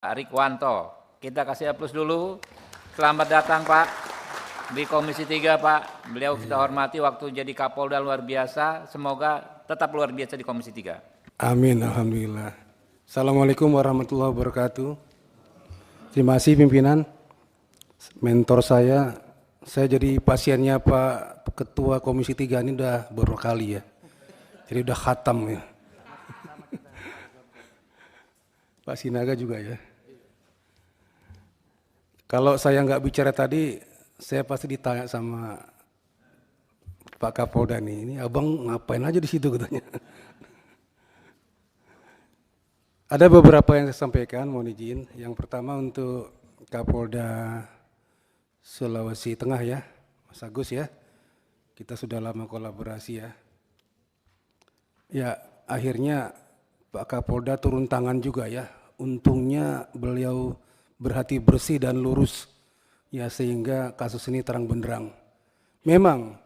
Pak Rikwanto. Kita kasih aplaus dulu. Selamat datang Pak di Komisi 3 Pak. Beliau kita hormati waktu jadi Kapolda luar biasa. Semoga tetap luar biasa di Komisi 3. Amin, alhamdulillah. Assalamualaikum warahmatullahi wabarakatuh. Terima kasih pimpinan. Mentor saya jadi pasiennya Pak Ketua Komisi 3 ini udah beberapa kali ya. Jadi udah khatam ya. Pak Sinaga juga ya. Kalau saya nggak bicara tadi, saya pasti ditanya sama Pak Kapolda nih, ini abang ngapain aja di situ katanya. Ada beberapa yang saya sampaikan, mohon izin. Yang pertama untuk Kapolda Sulawesi Tengah ya, Mas Agus ya. Kita sudah lama kolaborasi ya. Ya, akhirnya Pak Kapolda turun tangan juga ya. Untungnya beliau berhati bersih dan lurus ya, sehingga kasus ini terang benderang. Memang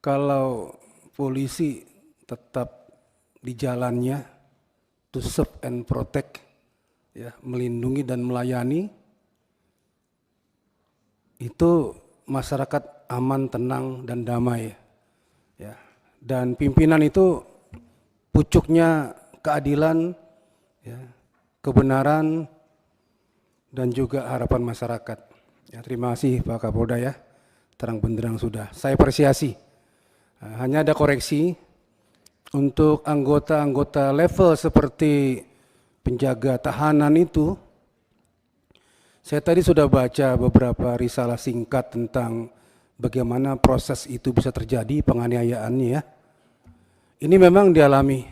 kalau polisi tetap di jalannya to serve and protect ya, melindungi dan melayani, itu masyarakat aman, tenang dan damai ya. Dan pimpinan itu pucuknya keadilan ya, kebenaran dan juga harapan masyarakat. Ya, terima kasih Pak Kapolda ya, terang benderang sudah. Saya apresiasi. Hanya ada koreksi untuk anggota-anggota level seperti penjaga tahanan itu. Saya tadi sudah baca beberapa risalah singkat tentang bagaimana proses itu bisa terjadi, penganiayaannya ya. Ini memang dialami.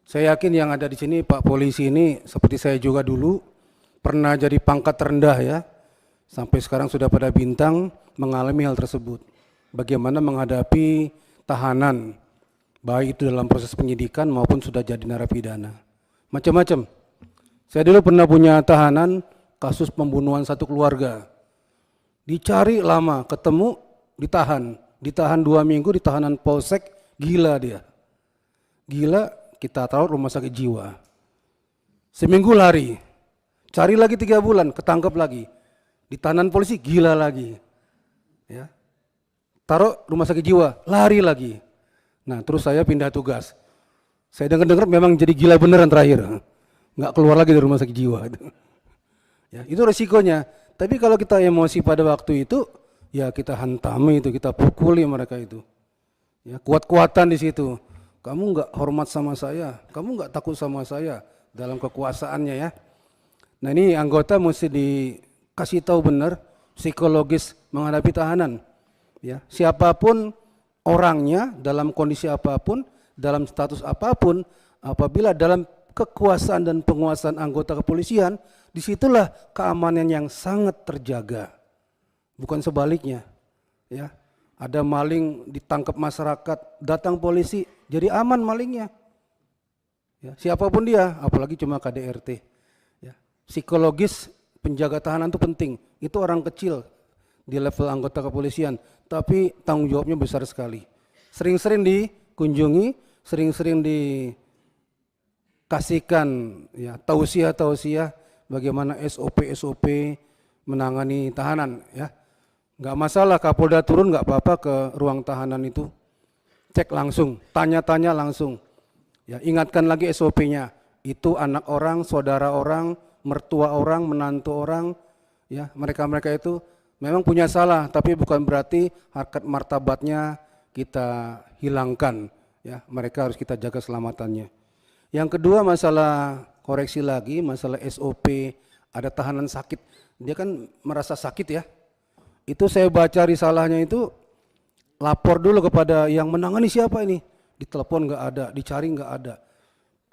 Saya yakin yang ada di sini Pak Polisi ini seperti saya juga dulu pernah jadi pangkat terendah ya, sampai sekarang sudah pada bintang, mengalami hal tersebut. Bagaimana menghadapi tahanan, baik itu dalam proses penyidikan maupun sudah jadi narapidana. Macam-macam. Saya dulu pernah punya tahanan kasus pembunuhan satu keluarga. Dicari lama, ketemu, ditahan 2 minggu di tahanan polsek, gila dia. Gila, kita taruh rumah sakit jiwa. Seminggu lari. Cari lagi 3 bulan, ketangkep lagi. Di tahanan polisi, gila lagi. Ya. Taruh rumah sakit jiwa, lari lagi. Nah terus saya pindah tugas. Saya dengar memang jadi gila beneran terakhir. Nggak keluar lagi dari rumah sakit jiwa. Ya, itu resikonya. Tapi kalau kita emosi pada waktu itu, ya kita hantami itu, kita pukuli mereka itu. Ya, kuat-kuatan di situ. Kamu nggak hormat sama saya, kamu nggak takut sama saya dalam kekuasaannya ya. Nah ini anggota mesti dikasih tahu benar psikologis menghadapi tahanan. Ya, siapapun orangnya, dalam kondisi apapun, dalam status apapun, apabila dalam kekuasaan dan penguasaan anggota kepolisian, disitulah keamanan yang sangat terjaga. Bukan sebaliknya. Ya, ada maling ditangkap masyarakat, datang polisi, jadi aman malingnya. Ya, siapapun dia, apalagi cuma KDRT. Psikologis penjaga tahanan itu penting. Itu orang kecil di level anggota kepolisian, tapi tanggung jawabnya besar sekali. Sering-sering dikunjungi, sering-sering dikasihkan ya tausiah-tausiah bagaimana SOP menangani tahanan ya. Nggak masalah Kapolda turun nggak apa-apa ke ruang tahanan itu. Cek langsung, tanya-tanya langsung. Ya, ingatkan lagi SOP-nya. Itu anak orang, saudara orang, mertua orang, menantu orang, ya mereka itu memang punya salah, tapi bukan berarti harkat martabatnya kita hilangkan, ya mereka harus kita jaga keselamatannya. Yang kedua masalah koreksi lagi, masalah SOP, ada tahanan sakit, dia kan merasa sakit ya. Itu saya baca risalahnya itu, lapor dulu kepada yang menangani siapa ini, ditelepon nggak ada, dicari nggak ada.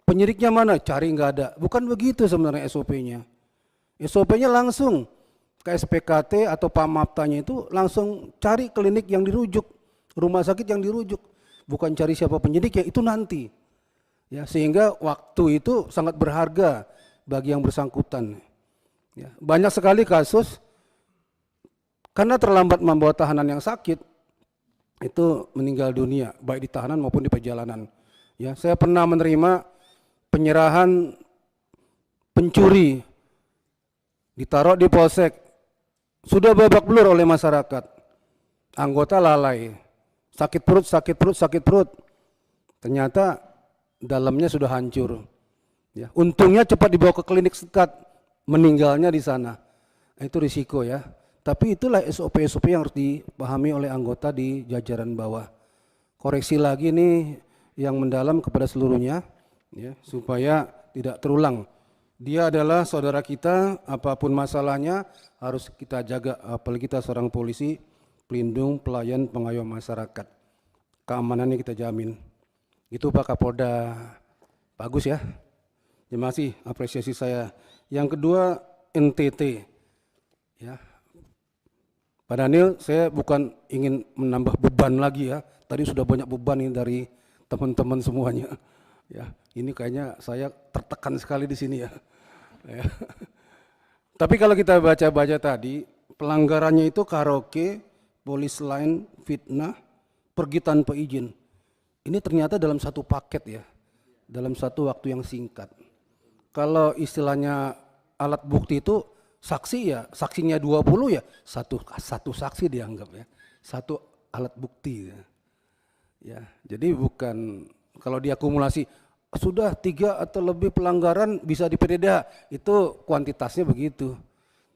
Penyidiknya mana? Cari nggak ada. Bukan begitu sebenarnya SOP-nya. SOP-nya langsung ke SPKT atau Pamaptanya itu langsung cari klinik yang dirujuk, rumah sakit yang dirujuk. Bukan cari siapa penyidik ya, itu nanti. Ya, sehingga waktu itu sangat berharga bagi yang bersangkutan. Ya, banyak sekali kasus karena terlambat membawa tahanan yang sakit itu meninggal dunia, baik di tahanan maupun di perjalanan. Ya, saya pernah menerima penyerahan pencuri ditaruh di polsek, sudah babak belur oleh masyarakat. Anggota lalai, sakit perut, sakit perut, sakit perut. Ternyata dalamnya sudah hancur. Ya, untungnya cepat dibawa ke klinik sekat, meninggalnya di sana. Itu risiko ya. Tapi itulah SOP-SOP yang harus dipahami oleh anggota di jajaran bawah. Koreksi lagi nih yang mendalam kepada seluruhnya, ya, supaya tidak terulang. Dia adalah saudara kita, apapun masalahnya harus kita jaga, apalagi kita seorang polisi, pelindung, pelayan, pengayom masyarakat. Keamanannya kita jamin. Itu Pak Kapolda. Bagus ya. Terima kasih, apresiasi saya. Yang kedua, NTT. Ya. Pak Daniel, saya bukan ingin menambah beban lagi ya. Tadi sudah banyak beban ini dari teman-teman semuanya. Ya, ini kayaknya saya tertekan sekali di sini ya. Ya. Tapi kalau kita baca-baca tadi, pelanggarannya itu karaoke, polis lain, fitnah, pergi tanpa izin. Ini ternyata dalam satu paket ya, dalam satu waktu yang singkat. Kalau istilahnya alat bukti itu saksi ya, saksinya 20 ya, satu saksi dianggap ya, satu alat bukti ya. Ya, jadi bukan kalau diakumulasi sudah 3 atau lebih pelanggaran bisa di PDDH, itu kuantitasnya begitu.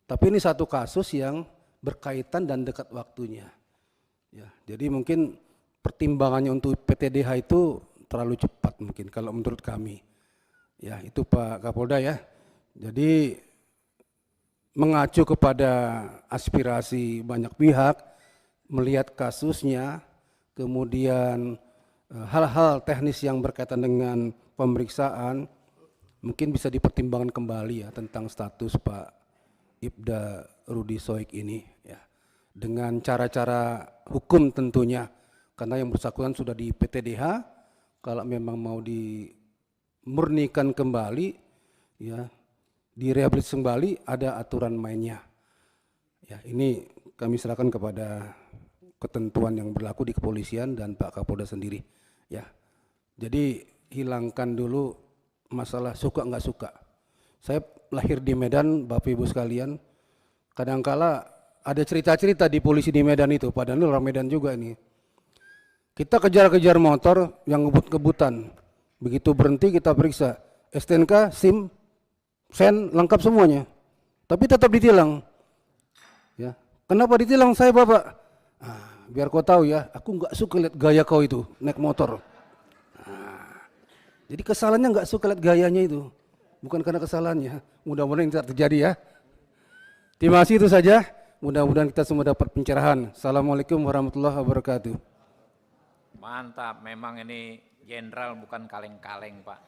Tapi ini satu kasus yang berkaitan dan dekat waktunya. Ya, jadi mungkin pertimbangannya untuk PTDH itu terlalu cepat mungkin kalau menurut kami. Ya, itu Pak Kapolda ya. Jadi mengacu kepada aspirasi banyak pihak, melihat kasusnya, kemudian hal-hal teknis yang berkaitan dengan pemeriksaan, mungkin bisa dipertimbangkan kembali ya tentang status Pak Ibda Rudi Soik ini ya. Dengan cara-cara hukum tentunya, karena yang bersangkutan sudah di PTDH, kalau memang mau dimurnikan kembali, ya direhabilitasi kembali, ada aturan mainnya. Ya, ini kami serahkan kepada ketentuan yang berlaku di kepolisian dan Pak Kapolda sendiri. Ya, jadi hilangkan dulu masalah suka nggak suka. Saya lahir di Medan, Bapak Ibu sekalian. Kadangkala ada cerita-cerita di polisi di Medan itu, padahal orang Medan juga ini. Kita kejar-kejar motor yang ngebut-ngebutan. Begitu berhenti kita periksa STNK, SIM, sen lengkap semuanya. Tapi tetap ditilang. Ya, kenapa ditilang saya Bapak? Biar kau tahu ya, aku nggak suka lihat gaya kau itu naik motor. Jadi kesalahannya nggak suka lihat gayanya itu, bukan karena kesalahannya. Mudah-mudahan tidak terjadi ya. Terima kasih, itu saja. Mudah-mudahan kita semua dapat pencerahan. Assalamualaikum warahmatullahi wabarakatuh. Mantap, memang ini jenderal bukan kaleng-kaleng Pak.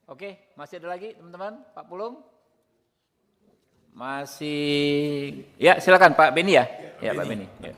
Oke, masih ada lagi teman-teman? Pak Pulung? Masih, ya silakan Pak Beni ya? Ya Pak Beni. Ya.